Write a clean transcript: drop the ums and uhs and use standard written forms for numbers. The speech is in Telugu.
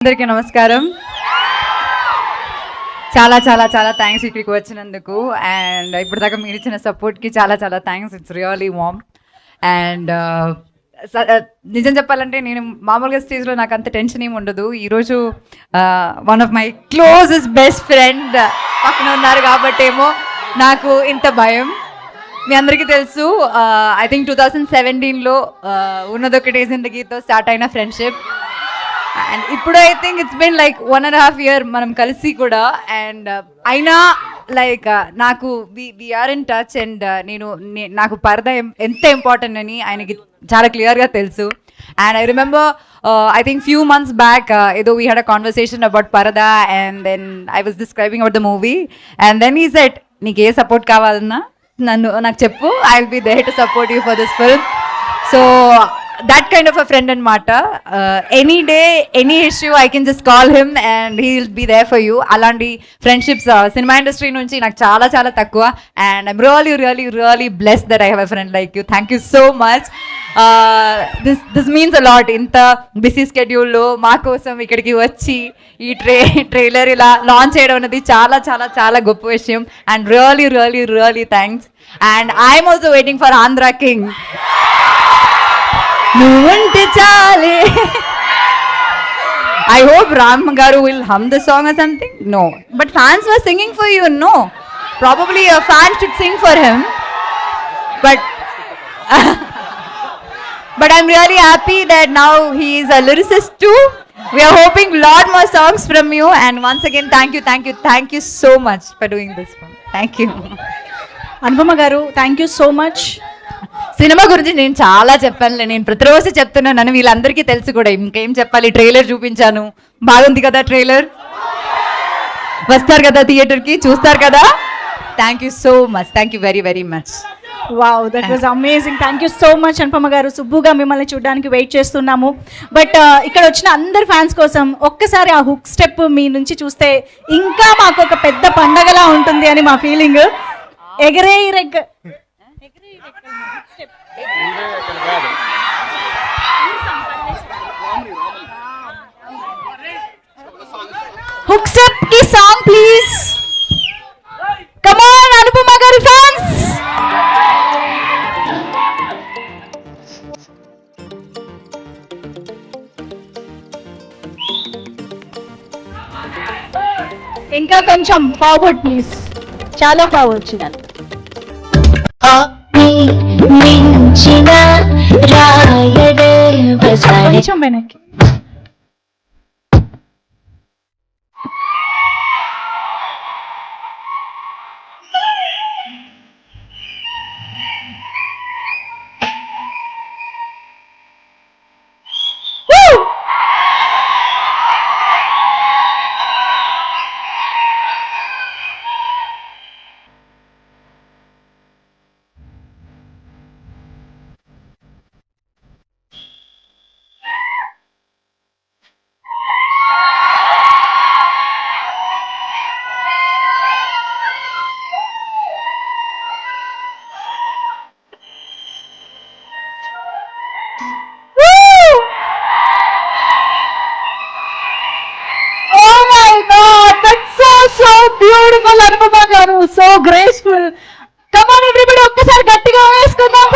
అందరికీ నమస్కారం. చాలా చాలా చాలా థ్యాంక్స్ ఇక్కడికి వచ్చినందుకు. అండ్ ఇప్పటిదాకా మీరు ఇచ్చిన సపోర్ట్కి చాలా చాలా thanks. It's really warm. And నిజం చెప్పాలంటే నేను మామూలుగా స్టేజ్లో నాకు అంత టెన్షన్ ఏమి ఉండదు. ఈరోజు one of my closest best friend పక్కన ఉన్నారు కాబట్టి ఏమో నాకు ఇంత భయం. మీ అందరికీ తెలుసు, ఐ థింక్ 2017లో ఉన్నదొకటే జిందగీతో స్టార్ట్ అయిన ఫ్రెండ్షిప్. అండ్ ఇప్పుడు I think it's been like 1.5 year మనం కలిసి కూడా. అండ్ అయినా లైక్ నాకు వీఆర్ ఇన్ టచ్. అండ్ నాకు పరద ఎంత ఇంపార్టెంట్ అని ఆయనకి చాలా క్లియర్గా తెలుసు. And I remember I think few months back ఏదో we had a conversation about Parada, and then I was describing about the movie, and then he said నీకు ఏ సపోర్ట్ కావాలన్నా నాకు చెప్పు, I will be there to support you for this film. So that kind of a friend anamata. Any day, any issue, I can just call him and he'll be there for you. Alanti friendships cinema industry nunchi నాకు చాలా చాలా తక్కువ. And I'm really really really blessed that I have a friend like you. Thank you so much. This means a lot. ఇంత బిజీ స్కెడ్యూల్లో మా కోసం ఇక్కడికి వచ్చి ఈ ట్రైలర్ ఇలా లాంచ్ చేయడం అనేది చాలా చాలా చాలా గొప్ప విషయం. And really really really thanks. And I'm also waiting for Andhra king. నువ్వుంటే చాలే. I hope Ram Garu will hum the song or something. No, but fans were singing for you. No, probably a fan should sing for him. But I'm really happy that now he is a lyricist too. We are hoping lot more songs from you. And once again, thank you so much for doing this one. Thank you. Anupama Garu, thank you so much. Cinema గురించి నేను చాలా చెప్పానులే, నేను ప్రతిరోజు చెప్తున్నాను, వీళ్ళందరికీ తెలుసు కూడా. ఇంకేం చెప్పాలి, ట్రైలర్ చూపించాను, బాగుంది కదా ట్రైలర్, వస్తారు కదా థియేటర్కి, చూస్తారు కదా. Thank you so much, thank you very very much. Wow, that was amazing. Thank you so much Anupama గారు. సుబ్బుగా మిమ్మల్ని చూడడానికి వెయిట్ చేస్తున్నాము. బట్ ఇక్కడ వచ్చిన అందరు ఫ్యాన్స్ కోసం ఒక్కసారి ఆ హుక్ స్టెప్ మీ నుంచి చూస్తే ఇంకా మాకు ఒక పెద్ద పండగలా ఉంటుంది అని మా ఫీలింగ్. ఎగరే రెగ్ హుక్ స్టెప్ కి song please. Come on Anupama గారి ఫ్యాన్స్. ఇంకా కొంచెం ఫార్వర్డ్ ప్లీజ్, చాలా ఫార్వర్డ్ చేయాలి. కొంచెం వెనక్కి. Beautiful Anupama Garu, so graceful. Come on everybody, ఒక్కసారి గట్టిగా వేసుకుందాం.